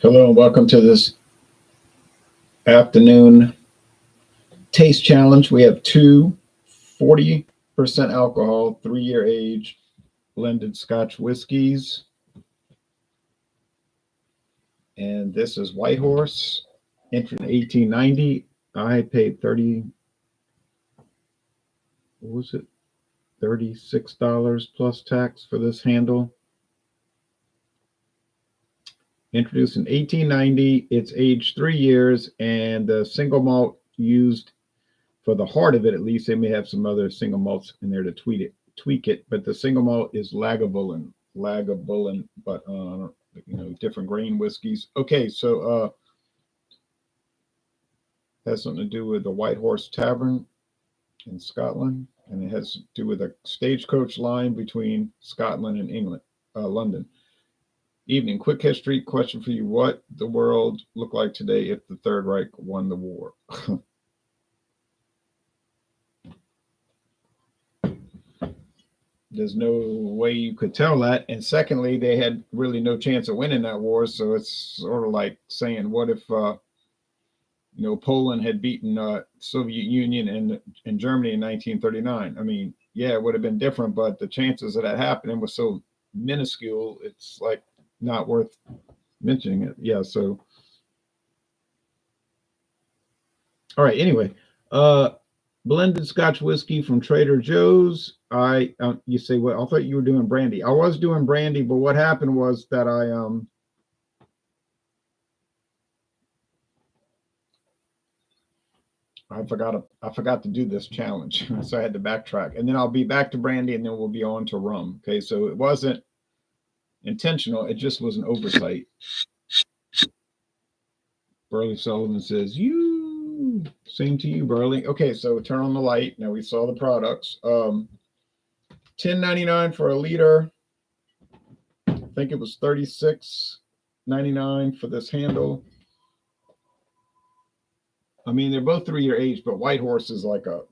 Hello and welcome to this afternoon taste challenge. We have two 40% alcohol, 3-year age blended Scotch whiskies. And this is White Horse, entered in 1890. I paid what was it? $36 plus tax for this handle. Introduced in 1890. It's aged 3 years, and the single malt used for the heart of it, at least, they may have some other single malts in there to tweak it. But the single malt is Lagavulin, but different grain whiskeys. Okay, so has something to do with the White Horse Tavern in Scotland, and it has to do with a stagecoach line between Scotland and England, London. Evening, quick history question for you: what the world look like today if the Third Reich won the war? There's no way you could tell that. And secondly, they had really no chance of winning that war. So it's sort of like saying, what if, Poland had beaten Soviet Union and Germany in 1939? I mean, yeah, it would have been different, but the chances of that happening was so minuscule. It's like not worth mentioning it. Yeah. So, all right. Anyway, blended Scotch whiskey from Trader Joe's. You say, well, I thought you were doing brandy. I was doing brandy, but what happened was that I forgot to do this challenge, so I had to backtrack, and then I'll be back to brandy, and then we'll be on to rum. Okay, so it wasn't intentional; it just was an oversight. Burley Sullivan says, "You same to you, Burley." Okay, so turn on the light. Now we saw the products. $10.99 for a liter. I think it was $36.99 for this handle. I mean, they're both 3-year age, but White Horse is like a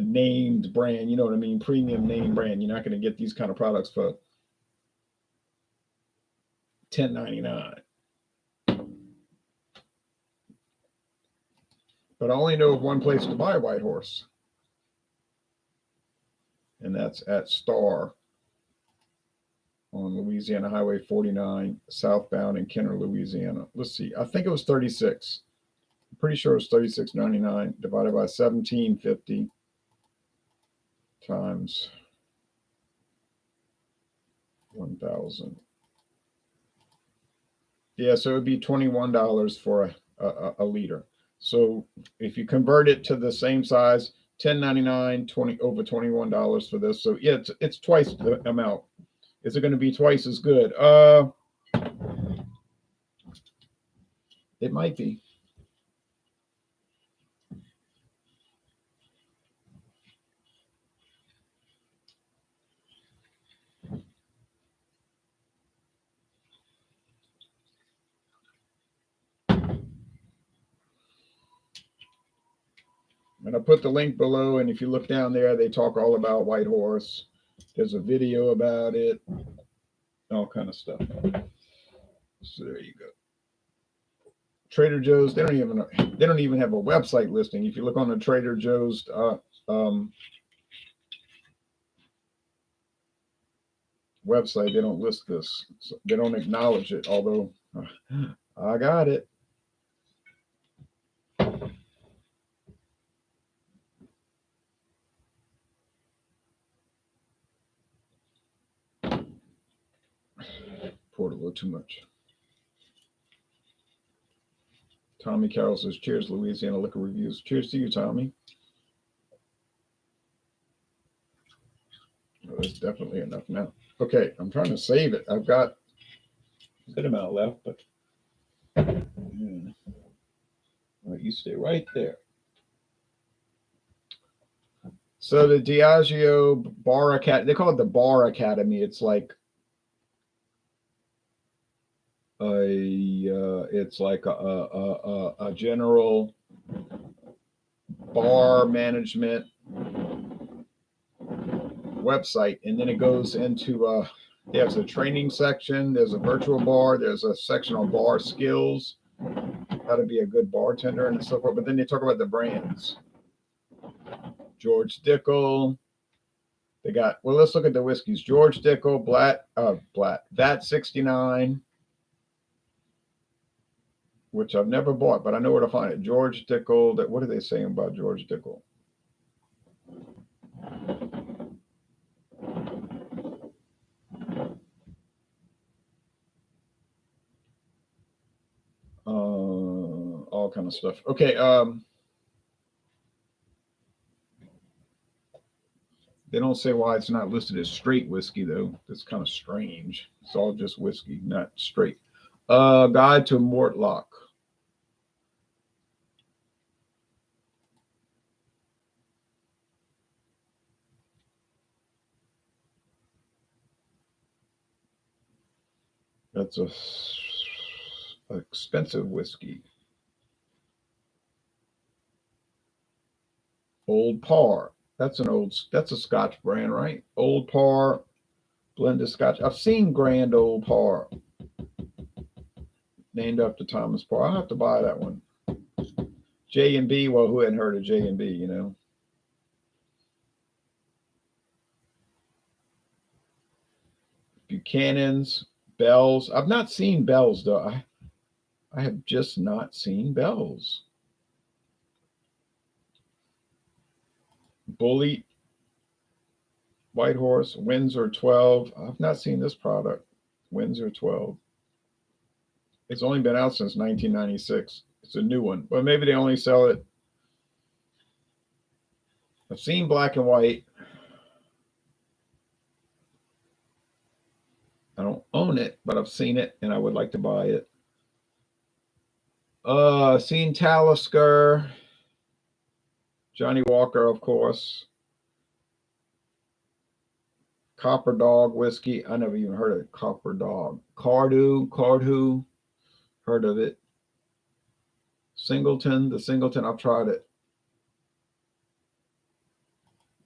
named brand. You know what I mean? Premium name brand. You're not going to get these kind of products for $10.99. But I only know of one place to buy White Horse, and that's at Star on Louisiana Highway 49, southbound in Kenner, Louisiana. Let's see. I think it was 36. I'm pretty sure it was $36.99 divided by 1750 times 1,000. Yeah, so it would be $21 for a liter. So if you convert it to the same size, $10.99, over $21 for this. So yeah, it's twice the amount. Is it going to be twice as good? It might be. And I put the link below, and if you look down there, they talk all about White Horse. There's a video about it, all kind of stuff. So there you go. Trader Joe's, they don't even have a website listing. If you look on the Trader Joe's website, they don't list this. So they don't acknowledge it, although I got it. Poured a little too much. Tommy Carroll says, cheers, Louisiana Liquor Reviews. Cheers to you, Tommy. Oh, that's definitely enough now. Okay, I'm trying to save it. I've got a good amount left, but yeah. All right, you stay right there. So the Diageo Bar Academy, they call it the Bar Academy. It's like it's like a general bar management website, and then it goes into There's a training section. There's a virtual bar. There's a section on bar skills, how to be a good bartender and so forth. But then they talk about the brands. George Dickel. They got, well, let's look at the whiskeys. George Dickel, Vat 69, which I've never bought, but I know where to find it. George Dickel. What are they saying about George Dickel? All kind of stuff. Okay. They don't say why it's not listed as straight whiskey though. That's kind of strange. It's all just whiskey, not straight. Guide to Mortlock. That's a expensive whiskey. Old Parr. That's a Scotch brand, right? Old Parr, blended Scotch. I've seen Grand Old Parr named after Thomas Parr. I'll have to buy that one. J&B, well, who hadn't heard of J&B, you know? Buchanan's, Bell's. I've not seen Bell's though. I have just not seen Bell's. Bully, White Horse, Windsor 12. I've not seen this product. Windsor 12. It's only been out since 1996. It's a new one, but maybe they only sell it. I've seen Black and White. I don't own it, but I've seen it and I would like to buy it. Seen Talisker, Johnny Walker, of course. Copper Dog whiskey. I never even heard of Copper Dog. Cardhu, heard of it. The Singleton, I've tried it.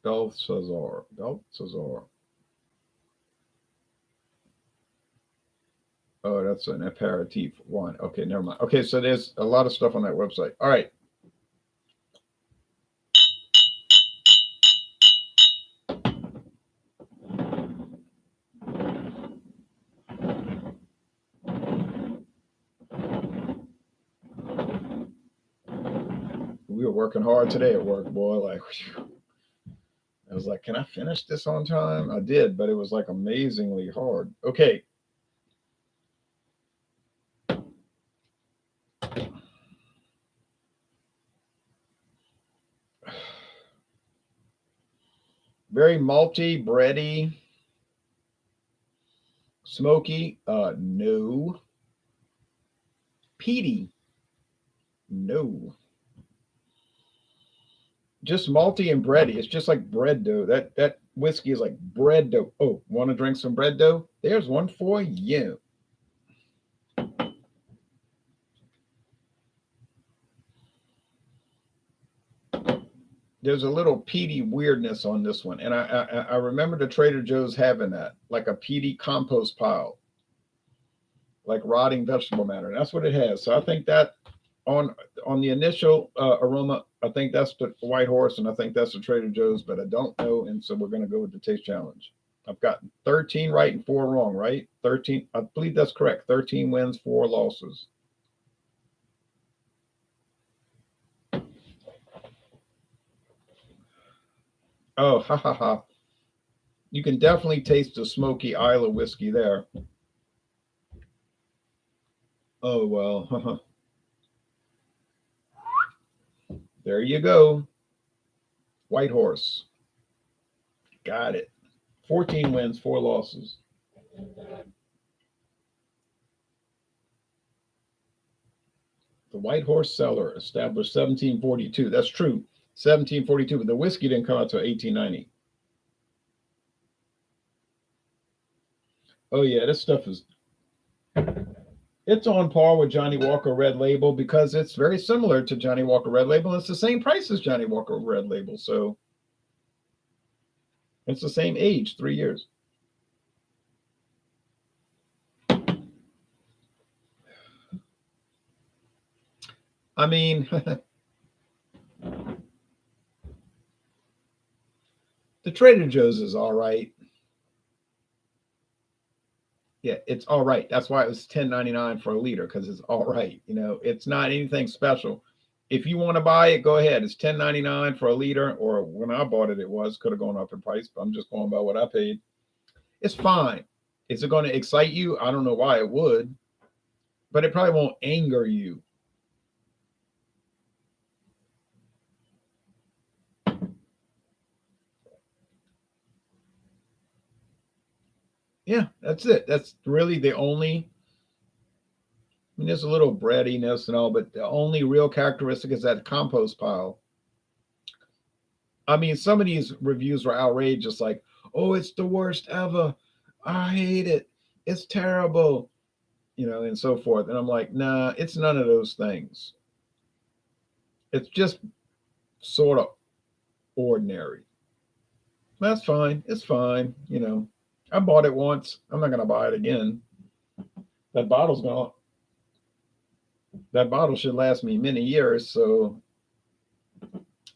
Belshazzar. Oh, that's an aperitif one. Okay, never mind. Okay, so there's a lot of stuff on that website. All right. We were working hard today at work, boy. Like, I was like, can I finish this on time? I did, but it was like amazingly hard. Okay. Very malty, bready, smoky. No. Peaty. No. Just malty and bready. It's just like bread dough. That whiskey is like bread dough. Oh, want to drink some bread dough? There's one for you. There's a little peaty weirdness on this one, and I remember the Trader Joe's having that, like a peaty compost pile, like rotting vegetable matter. And that's what it has. So I think that on the initial aroma, I think that's the White Horse, and I think that's the Trader Joe's, but I don't know, and so we're going to go with the taste challenge. I've got 13 right and 4 wrong, right? 13, I believe that's correct. 13 wins, 4 losses. Oh, ha ha ha. You can definitely taste the smoky Isla whiskey there. Oh, well. There you go. White Horse. Got it. 14 wins, 4 losses. The White Horse Cellar, established 1742. That's true. 1742, but the whiskey didn't come out until 1890. Oh, yeah, this stuff is, it's on par with Johnny Walker Red Label because it's very similar to Johnny Walker Red Label. It's the same price as Johnny Walker Red Label, so it's the same age, 3 years. I mean, the Trader Joe's is all right. Yeah, it's all right. That's why it was 10.99 for a liter, because it's all right. It's not anything special. If you want to buy it, go ahead. It's 10.99 for a liter, or when I bought it, it was could have gone up in price, but I'm just going by what I paid. It's fine. Is it going to excite you? I don't know why it would, but it probably won't anger you. Yeah, that's it. That's really the only. I mean, there's a little breadiness and all, but the only real characteristic is that compost pile. I mean, some of these reviews were outrageous, like, "Oh, it's the worst ever. I hate it. It's terrible," and so forth. And I'm like, nah, it's none of those things. It's just sort of ordinary. That's fine. It's fine. I bought it once. I'm not gonna buy it again. That bottle's gonna that bottle should last me many years. So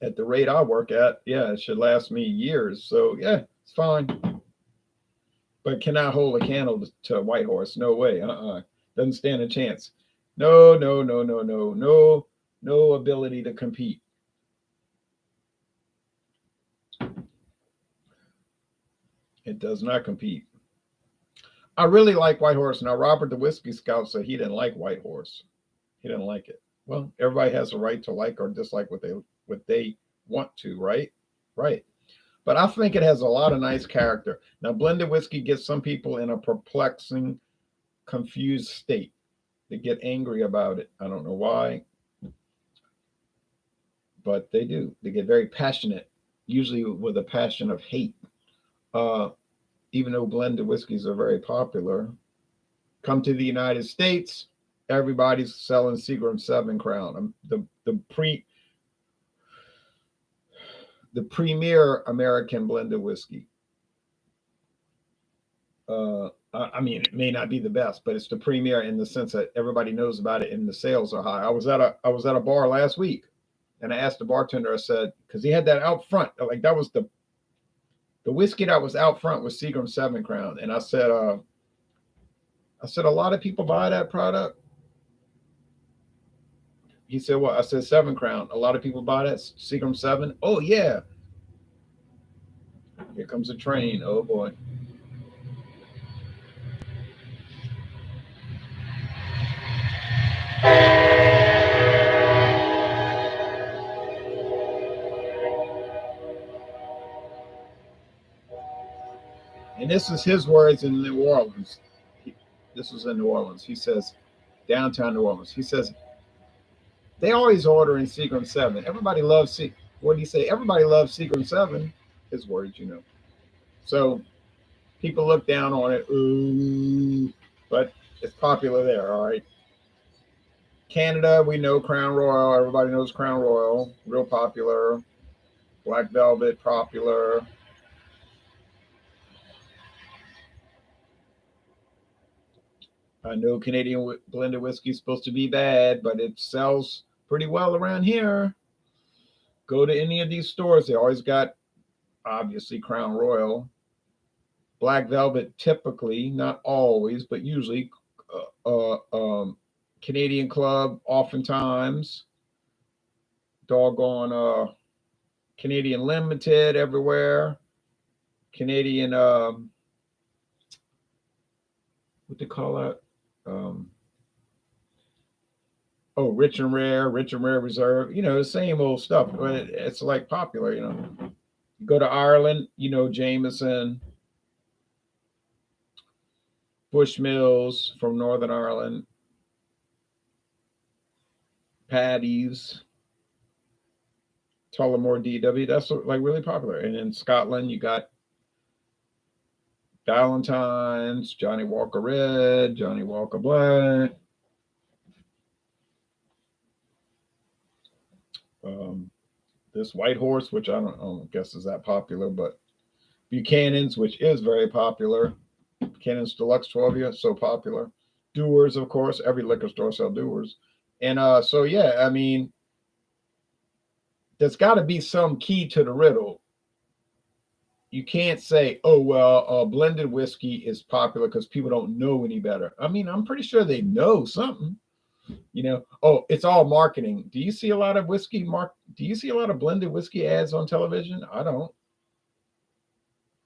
at the rate I work at, yeah, it should last me years. So yeah, it's fine. But cannot hold a candle to White Horse. No way. Doesn't stand a chance. No, no, no, no, no, no, no ability to compete. It does not compete. I really like White Horse. Now, Robert the Whiskey Scout said he didn't like White Horse. He didn't like it. Well, everybody has a right to like or dislike what they want to, right? Right. But I think it has a lot of nice character. Now, blended whiskey gets some people in a perplexing, confused state. They get angry about it. I don't know why, but they do. They get very passionate, usually with a passion of hate. Uh, even though blended whiskeys are very popular, come to the United States, everybody's selling Seagram Seven Crown. The premier American blended whiskey. I mean, it may not be the best, but it's the premier in the sense that everybody knows about it and the sales are high. I was at a bar last week, and I asked the bartender. I said, because he had that out front, like that was the whiskey that was out front was Seagram Seven Crown, and I said a lot of people buy that product. He said, "What?" I said, Seven Crown. A lot of people buy that Seagram Seven. Oh yeah, here comes a train. Oh boy. And this is his words in New Orleans. This was in New Orleans. He says, downtown New Orleans. He says, they always order in Seagram 7. Everybody loves what do you say? Everybody loves Seagram 7. His words. So people look down on it. Ooh, but it's popular there, all right? Canada, we know Crown Royal. Everybody knows Crown Royal. Real popular. Black Velvet, popular. I know Canadian blended whiskey is supposed to be bad, but it sells pretty well around here. Go to any of these stores, they always got obviously Crown Royal. Black Velvet, typically, not always, but usually, Canadian Club, oftentimes. Doggone Canadian Limited everywhere. Canadian, what they call that? Um, Rich and Rare Reserve. The same old stuff, but it's like popular. You go to Ireland, Jameson, Bushmills from Northern Ireland, Paddy's, Tullamore DW. That's like really popular. And in Scotland, you got Valentine's, Johnny Walker Red, Johnny Walker Black. Um, this White Horse, which I don't guess is that popular, but Buchanan's, which is very popular. Buchanan's Deluxe 12 year, so popular. Dewar's, of course, every liquor store sells Dewar's. And so yeah, I mean, there's got to be some key to the riddle. You can't say, oh well, blended whiskey is popular because people don't know any better. I mean, I'm pretty sure they know something. Oh, it's all marketing. Do you see a lot of do you see a lot of blended whiskey ads on television? I don't.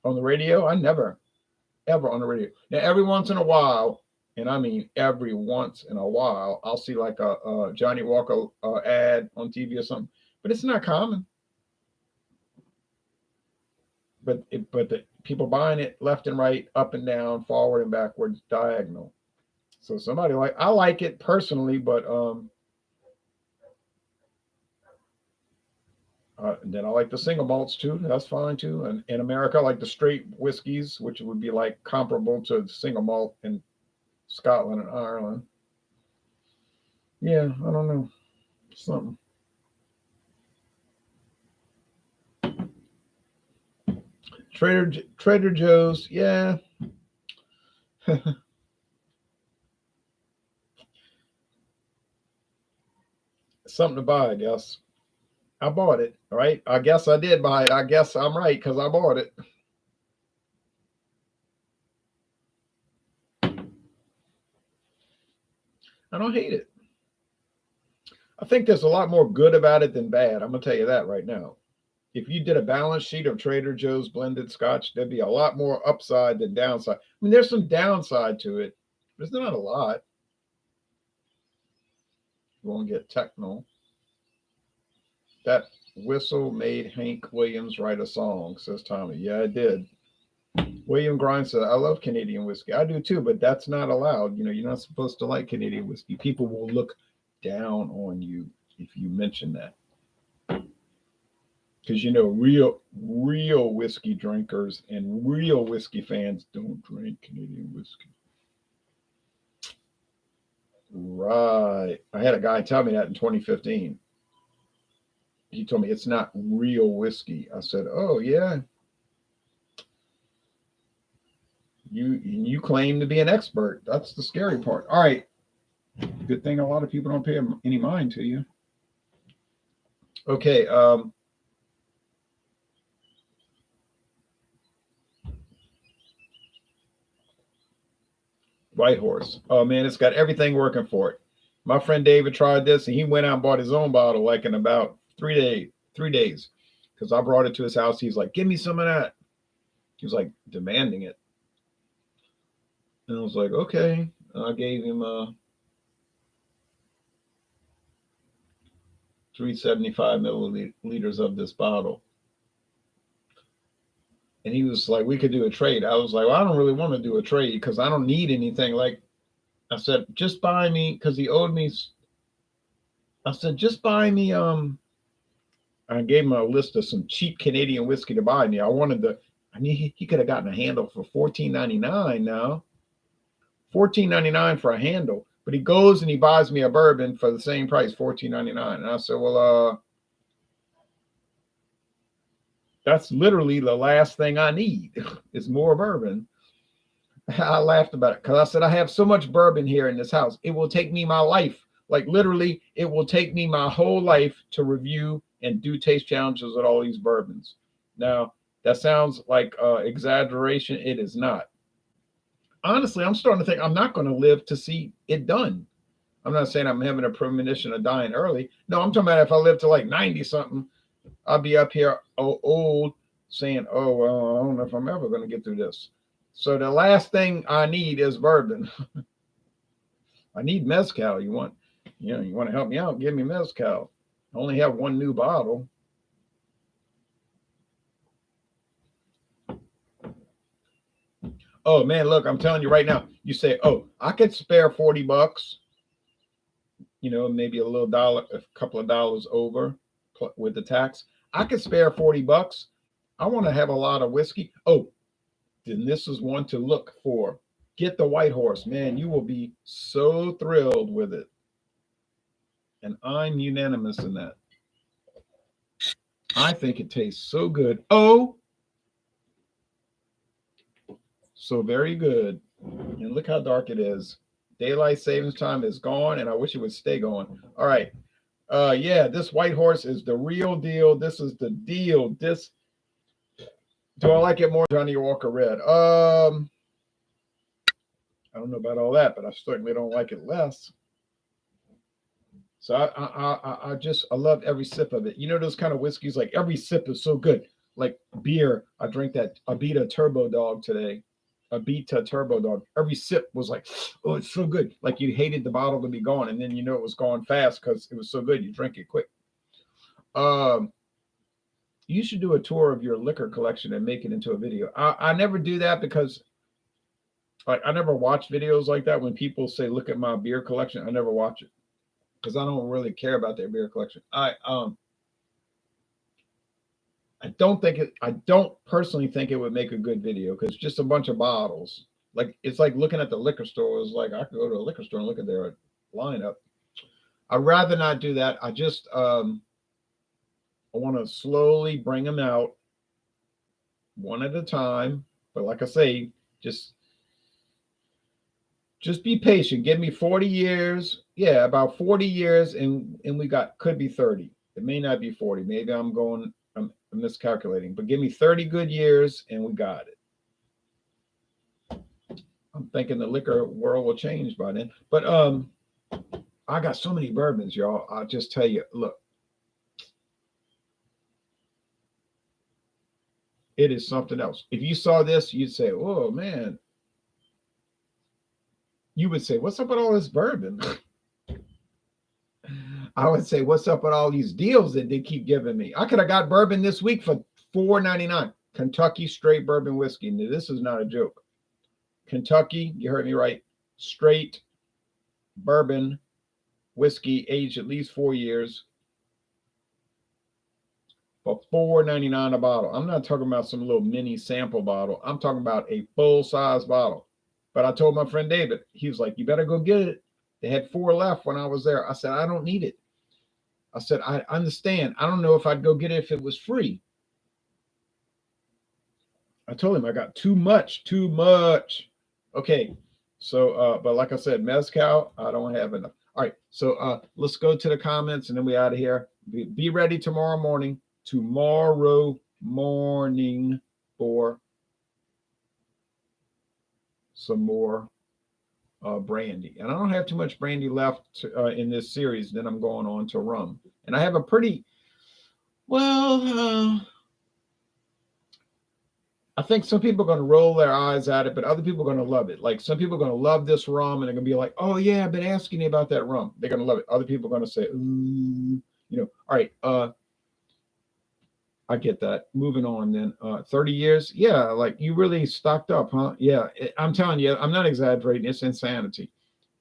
On the radio, I never ever on the radio. Now every once in a while, and I mean every once in a while, I'll see like a Johnny Walker ad on TV or something, but it's not common. But the people buying it left and right, up and down, forward and backwards, diagonal. So somebody I like it personally, but then I like the single malts too. That's fine too. And in America, I like the straight whiskeys, which would be like comparable to the single malt in Scotland and Ireland. Yeah, I don't know. Something. Trader Joe's, yeah. Something to buy, I guess. I bought it, all right? I guess I did buy it. I guess I'm right because I bought it. I don't hate it. I think there's a lot more good about it than bad. I'm gonna tell you that right now. If you did a balance sheet of Trader Joe's blended Scotch, there'd be a lot more upside than downside. I mean, there's some downside to it. There's not a lot. You won't get technical. That whistle made Hank Williams write a song, says Tommy. Yeah, it did. William Grimes said, I love Canadian whiskey. I do too, but that's not allowed. You're not supposed to like Canadian whiskey. People will look down on you if you mention that. Because real whiskey drinkers and real whiskey fans don't drink Canadian whiskey. Right. I had a guy tell me that in 2015. He told me it's not real whiskey. I said, "Oh yeah, you claim to be an expert. That's the scary part." All right. Good thing a lot of people don't pay any mind to you. Okay. White Horse. Oh man, it's got everything working for it. My friend David tried this and he went out and bought his own bottle like in about 3 days. 3 days, because I brought it to his house. He's like, "Give me some of that." He was like demanding it, and I was like, "Okay." I gave him 375 milliliters of this bottle, and he was like, "We could do a trade." I was like, "Well, I don't really want to do a trade because I don't need anything." Like I said, "Just buy me," because he owed me. I said, "Just buy me." I gave him a list of some cheap Canadian whiskey to buy me. I wanted the. I mean, he could have gotten a handle for $14.99 now. $14.99 for a handle, but he goes and he buys me a bourbon for the same price, $14.99. And I said, well, that's literally the last thing I need is more bourbon. I laughed about it because I said, I have so much bourbon here in this house. It will take me my life. Like literally, it will take me my whole life to review and do taste challenges with all these bourbons. Now, that sounds like exaggeration. It is not. Honestly, I'm starting to think I'm not going to live to see it done. I'm not saying I'm having a premonition of dying early. No, I'm talking about if I live to like 90 something, I'll be up here old saying, oh, well, I don't know if I'm ever going to get through this. So the last thing I need is bourbon. I need mezcal. You want to help me out? Give me mezcal. I only have one new bottle. Oh man, look, I'm telling you right now. You say, oh, I could spare $40. Maybe a little dollar, a couple of dollars over with the tax. I could spare $40. I want to have a lot of whiskey. Oh, then this is one to look for. Get the White Horse, man. You will be so thrilled with it. And I'm unanimous in that. I think it tastes so good. Oh, so very good. And look how dark it is. Daylight savings time is gone, and I wish it would stay gone. All right. Yeah, this white horse is the real deal. This is the deal. This do I like it more than Johnny Walker Red? I don't know about all that, but I certainly don't like it less. So I just I love every sip of it. You know those kind of whiskeys, like every sip is so good. Like beer, I drank that Abita Turbo Dog today. Abita Turbo Dog. Every sip was like, oh, it's so good. Like you hated the bottle to be gone, and then you know it was gone fast because it was so good. You drink it quick. Um, you should do a tour of your liquor collection and make it into a video. I never do that because like I never watch videos like that when people say, look at my beer collection. I never watch it because I don't really care about their beer collection. I don't think it. I don't personally think it would make a good video because just a bunch of bottles. Like it's like looking at the liquor store. It's like I could go to a liquor store and look at their lineup. I'd rather not do that. I want to slowly bring them out one at a time. But like I say, just be patient. Give me 40 years. Yeah, about 40 years, and we got could be 30. It may not be 40. Maybe I'm miscalculating, but give me 30 good years and we got it. I'm thinking the liquor world will change by then. But I got so many bourbons, y'all. I'll just tell you, look, it is something else. If you saw this, you'd say, oh man. You would say, what's up with all this bourbon? I would say, what's up with all these deals that they keep giving me? I could have got bourbon this week for $4.99. Kentucky straight bourbon whiskey. Now, this is not a joke. Kentucky, you heard me right. Straight bourbon whiskey, aged at least 4 years, for $4.99 a bottle. I'm not talking about some little mini sample bottle. I'm talking about a full size bottle. But I told my friend David, he was like, you better go get it. They had 4 left when I was there. I said, I don't need it. I said, I understand. I don't know if I'd go get it if it was free. I told him I got too much. Okay. So, but like I said, mezcal, I don't have enough. All right. So let's go to the comments and then we out of here. Be ready tomorrow morning for some more brandy. And I don't have too much brandy left in this series. Then I'm going on to rum. And I have a pretty, well, I think some people are going to roll their eyes at it, but other people are going to love it. Like some people are going to love this rum and they're going to be like, oh yeah, I've been asking you about that rum. They're going to love it. Other people are going to say, ooh, all right. I get that. Moving on then. 30 years. Yeah. Like you really stocked up, huh? Yeah. I'm telling you, I'm not exaggerating. It's insanity.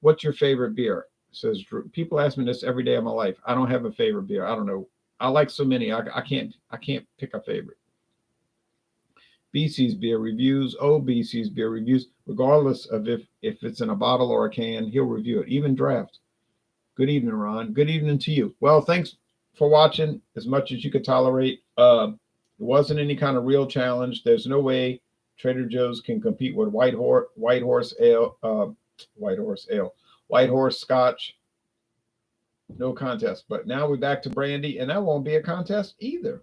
What's your favorite beer? Says Drew. People ask me this every day of my life. I don't have a favorite beer. I don't know. I like so many. I can't pick a favorite. BC's beer reviews. Oh, BC's beer reviews. Regardless of if it's in a bottle or a can, he'll review it. Even draft. Good evening, Ron. Good evening to you. Well, thanks for watching as much as you could tolerate. It wasn't any kind of real challenge. There's no way Trader Joe's can compete with White Horse Scotch. No contest. But now we're back to brandy, and that won't be a contest either.